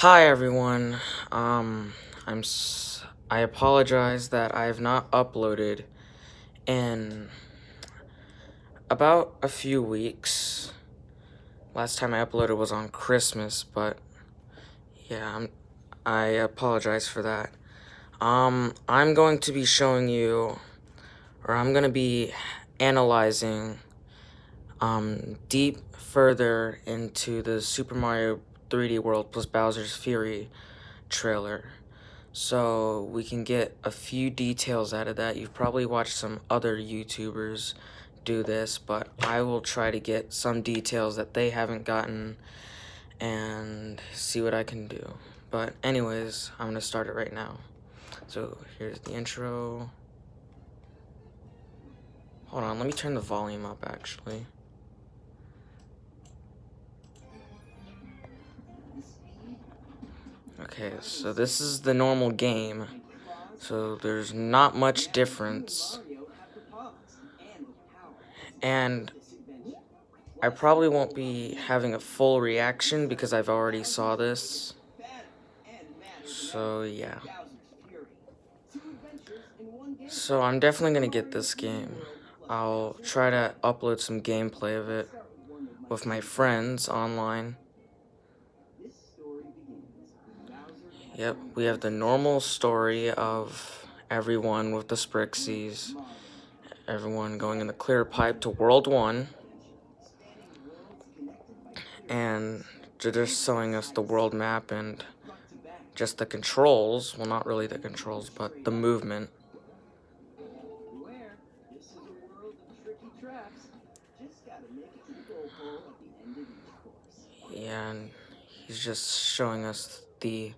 Hi everyone. Um, I apologize that I have not uploaded in about a few weeks. Last time I uploaded was on Christmas, but yeah, I apologize for that. I'm going to be showing you, or I'm going to be analyzing deep further into the Super Mario 3D World plus Bowser's Fury trailer. So we can get a few details out of that. You've probably watched some other YouTubers do this, but I will try to get some details that they haven't gotten and see what I can do. But anyways, I'm gonna start it right now. So here's the intro. Hold on, let me turn the volume up actually. Okay, so this is the normal game. So there's not much difference. And I probably won't be having a full reaction because I've already saw this. So yeah. So I'm definitely gonna get this game. I'll try to upload some gameplay of it with my friends online. Yep, we have the normal story of everyone with the Sprixies, everyone going in the clear pipe to World 1, and they're just showing us the world map and just the controls, well not really the controls, but the movement. Yeah, and he's just showing us the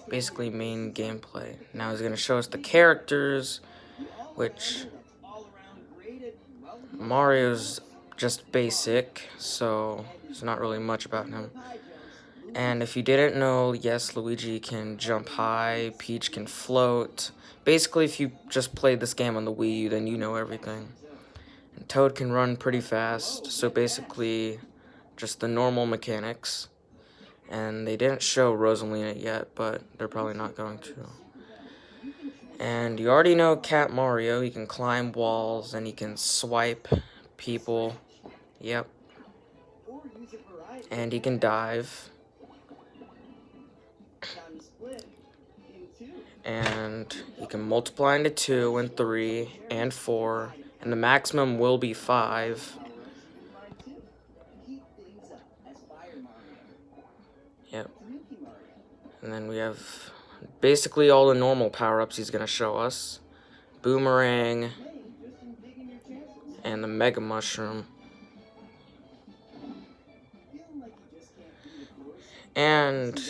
basically main gameplay. Now he's gonna show us the characters, which Mario's just basic, so there's not really much about him. And if you didn't know, yes, Luigi can jump high, Peach can float. Basically, if you just played this game on the Wii U, then you know everything. And Toad can run pretty fast, so basically just the normal mechanics. And they didn't show Rosalina yet, but they're probably not going to. And you already know Cat Mario, he can climb walls and he can swipe people. Yep. And he can dive. And he can multiply into 2 and 3 and 4. And the maximum will be 5. Yep. And then we have basically all the normal power-ups he's going to show us. Boomerang. And the Mega Mushroom. And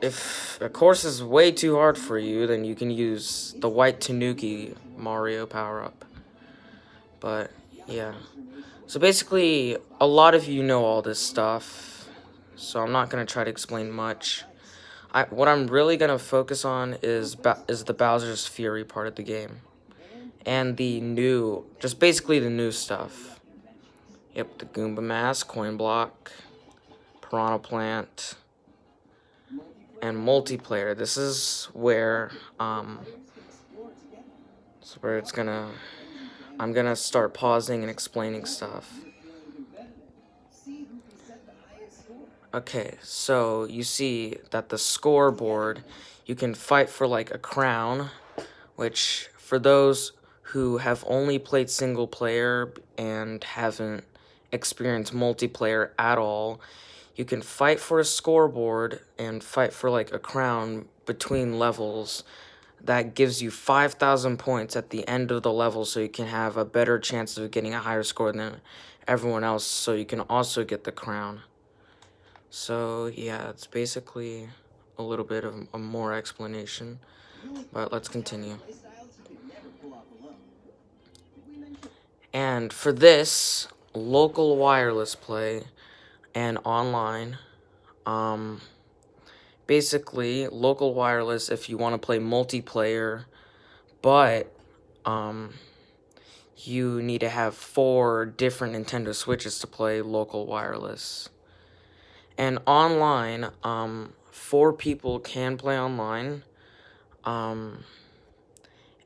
if a course is way too hard for you, then you can use the White Tanuki Mario power-up. But, yeah. So basically, a lot of you know all this stuff, so I'm not going to try to explain much. What I'm really going to focus on is the Bowser's Fury part of the game. And the new, just basically the new stuff. Yep, the Goomba Mask, Coin Block, Piranha Plant, and multiplayer. This is where I'm gonna start pausing and explaining stuff. Okay, so you see that the scoreboard, you can fight for like a crown, which for those who have only played single player and haven't experienced multiplayer at all, you can fight for a scoreboard and fight for like a crown between levels that gives you 5,000 points at the end of the level, so you can have a better chance of getting a higher score than everyone else, so you can also get the crown. So yeah, it's basically a little bit of a more explanation, but let's continue. And for this, local wireless play and online, basically local wireless if you want to play multiplayer, but you need to have 4 different Nintendo Switches to play local wireless. And online, 4 people can play online.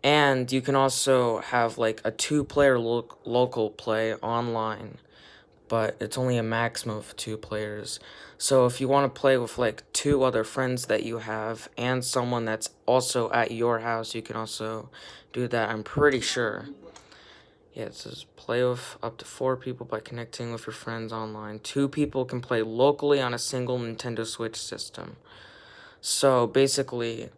And you can also have like a 2-player local play online, but it's only a maximum of 2 players. So if you want to play with like 2 other friends that you have and someone that's also at your house, you can also do that, I'm pretty sure. Yeah, it says play with up to 4 people by connecting with your friends online. 2 people can play locally on a single Nintendo Switch system. So basically,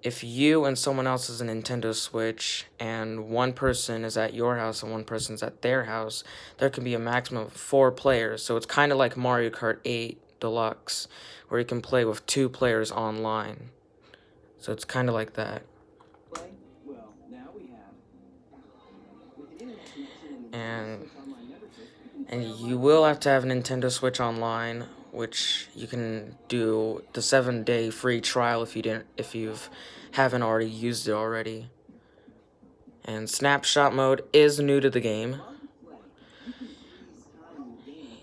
if you and someone else is a Nintendo Switch and one person is at your house and one person's at their house, there can be a maximum of 4 players. So it's kind of like Mario Kart 8 Deluxe, where you can play with 2 players online. So it's kind of like that. And you will have to have a Nintendo Switch Online, which you can do the 7-day free trial if you haven't already used it already. And snapshot mode is new to the game.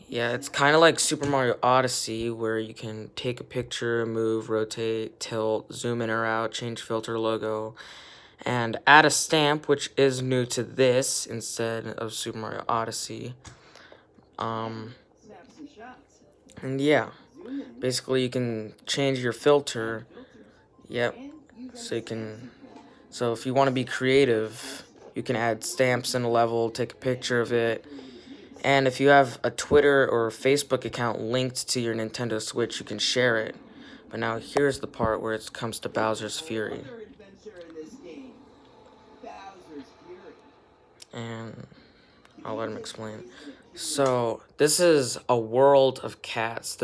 Yeah, it's kind of like Super Mario Odyssey, where you can take a picture, move, rotate, tilt, zoom in or out, change filter logo, and add a stamp, which is new to this instead of Super Mario Odyssey. And yeah, basically you can change your filter. Yep. So if you want to be creative, you can add stamps in a level, take a picture of it. And if you have a Twitter or Facebook account linked to your Nintendo Switch, you can share it. But now here's the part where it comes to Bowser's Fury. And I'll let him explain. So this is a world of cats.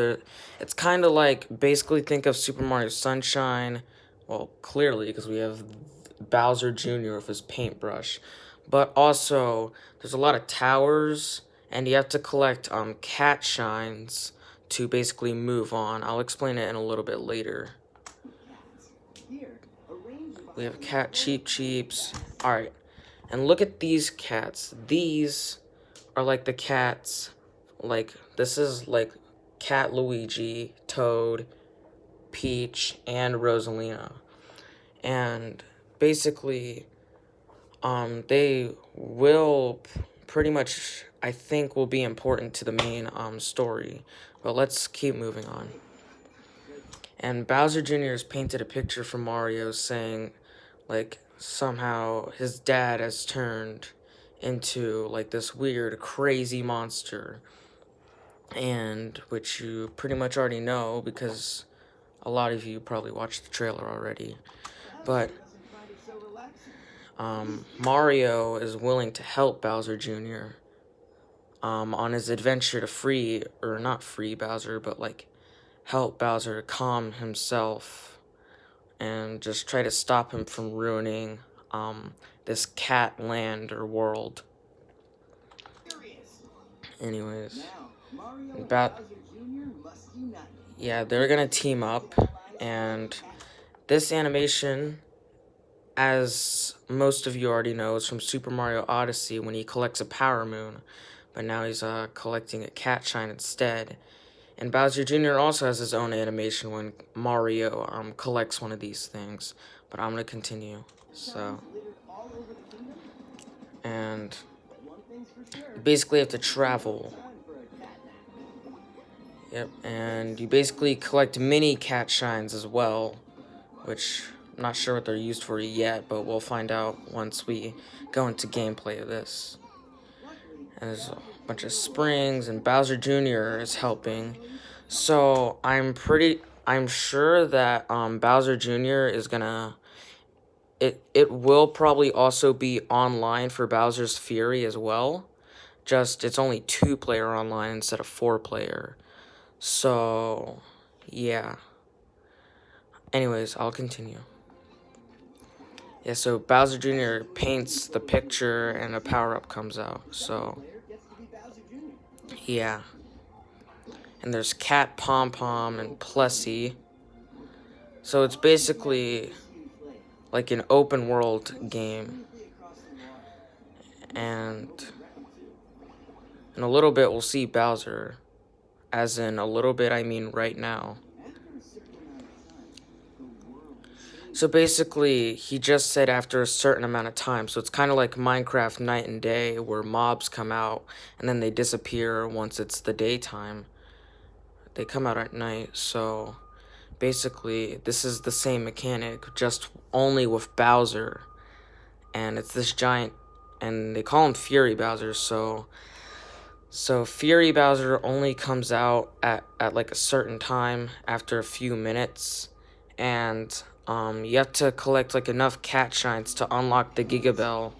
It's kind of like, basically think of Super Mario Sunshine. Well, clearly, because we have Bowser Jr. with his paintbrush. But also, there's a lot of towers, and you have to collect cat shines to basically move on. I'll explain it in a little bit later. We have cat cheeps. Alright, and look at these cats. These are like the cats, like, this is like Cat Luigi, Toad, Peach, and Rosalina. And basically, they will pretty much, I think, will be important to the main story. But let's keep moving on. And Bowser Jr. has painted a picture for Mario saying, like, somehow his dad has turned into, like, this weird, crazy monster. And which you pretty much already know because a lot of you probably watched the trailer already. But Mario is willing to help Bowser Jr. On his adventure to free, or not free Bowser, but like help Bowser calm himself and just try to stop him from ruining this cat land or world. Anyways, yeah, they're gonna team up, and this animation, as most of you already know, is from Super Mario Odyssey when he collects a Power Moon, but now he's collecting a cat shine instead. And Bowser Jr. also has his own animation when Mario collects one of these things, but I'm gonna continue. So, and you basically have to travel. Yep, and you basically collect mini cat shines as well, which I'm not sure what they're used for yet, but we'll find out once we go into gameplay of this. And there's a bunch of springs, and Bowser Jr. is helping. So I'm sure that Bowser Jr. is gonna, it will probably also be online for Bowser's Fury as well. Just it's only 2-player online instead of 4-player. So yeah. Anyways, I'll continue. Yeah, so Bowser Jr. paints the picture and a power-up comes out, so yeah. And there's Cat Pom Pom and Plessy. So it's basically like an open world game. And in a little bit we'll see Bowser. As in a little bit, I mean right now. So basically, he just said after a certain amount of time. So it's kind of like Minecraft Night and Day, where mobs come out and then they disappear once it's the daytime. They come out at night. So basically, this is the same mechanic, just only with Bowser. And it's this giant, and they call him Fury Bowser. So Fury Bowser only comes out at like a certain time after a few minutes, and you have to collect like enough cat shines to unlock the Giga Bell,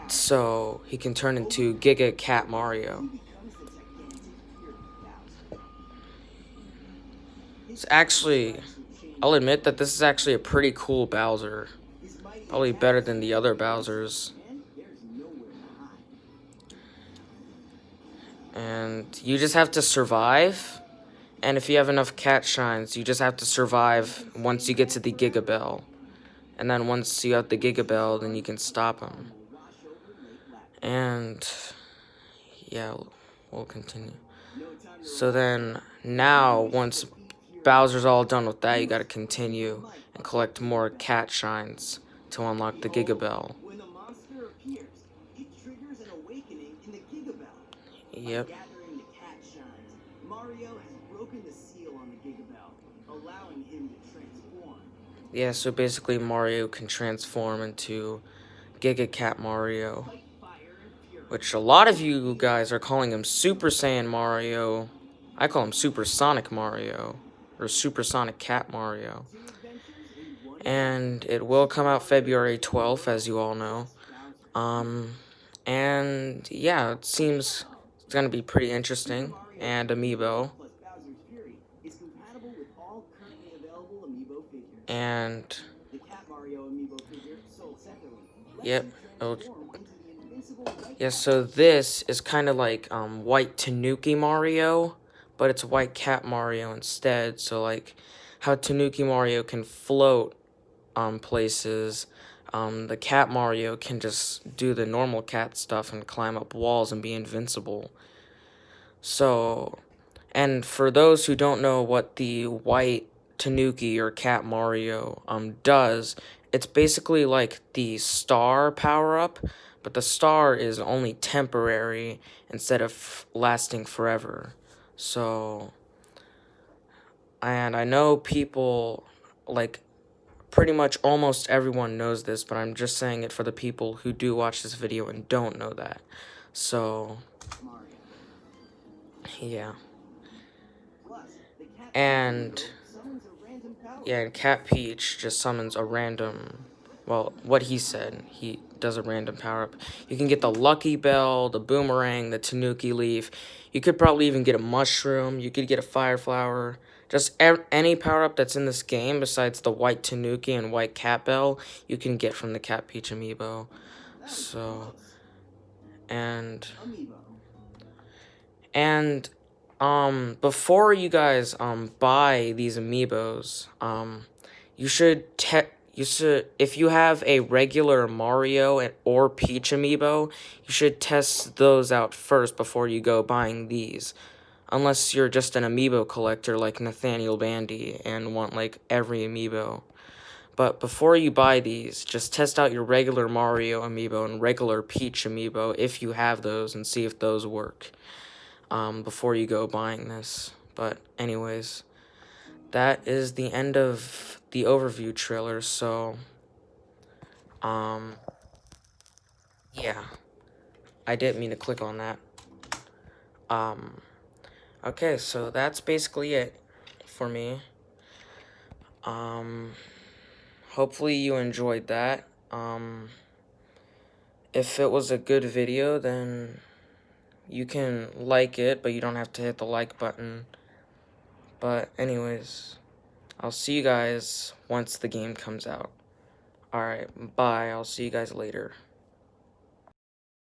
so he can turn into Giga Cat Mario. It's actually, I'll admit that this is actually a pretty cool Bowser, probably better than the other Bowsers. And you just have to survive. And if you have enough cat shines, you just have to survive once you get to the Giga Bell. And then once you have the Giga Bell, then you can stop him. And yeah, we'll continue. So then now, once Bowser's all done with that, you gotta continue and collect more cat shines to unlock the Giga Bell. Yep. Yeah, so basically Mario can transform into Giga Cat Mario, which a lot of you guys are calling him Super Saiyan Mario. I call him Super Sonic Mario, or Super Sonic Cat Mario. And it will come out February 12th, as you all know. And yeah, it seems it's gonna be pretty interesting, and amiibo. And yep, yeah, so this is kind of like White Tanuki Mario, but it's White Cat Mario instead. So like how Tanuki Mario can float places, the Cat Mario can just do the normal cat stuff and climb up walls and be invincible. So, and for those who don't know what the White Tanuki or Cat Mario does, it's basically like the star power-up, but the star is only temporary instead of lasting forever. So, and I know people, like, pretty much almost everyone knows this, but I'm just saying it for the people who do watch this video and don't know that. So, yeah. And yeah, Cat Peach just summons a random, well, what he said, he does a random power-up. You can get the Lucky Bell, the Boomerang, the Tanuki Leaf. You could probably even get a Mushroom. You could get a Fire Flower. Just any power-up that's in this game besides the White Tanuki and White Cat Bell, you can get from the Cat Peach amiibo. So, and before you guys buy these amiibos, you should if you have a regular Mario or Peach amiibo, you should test those out first before you go buying these. Unless you're just an amiibo collector like Nathaniel Bandy and want like every amiibo. But before you buy these, just test out your regular Mario amiibo and regular Peach amiibo if you have those and see if those work. Before you go buying this. But anyways, that is the end of the overview trailer, so yeah, I didn't mean to click on that. Okay, so that's basically it for me. Hopefully you enjoyed that. If it was a good video, then you can like it, but you don't have to hit the like button. But anyways, I'll see you guys once the game comes out. Alright, bye. I'll see you guys later.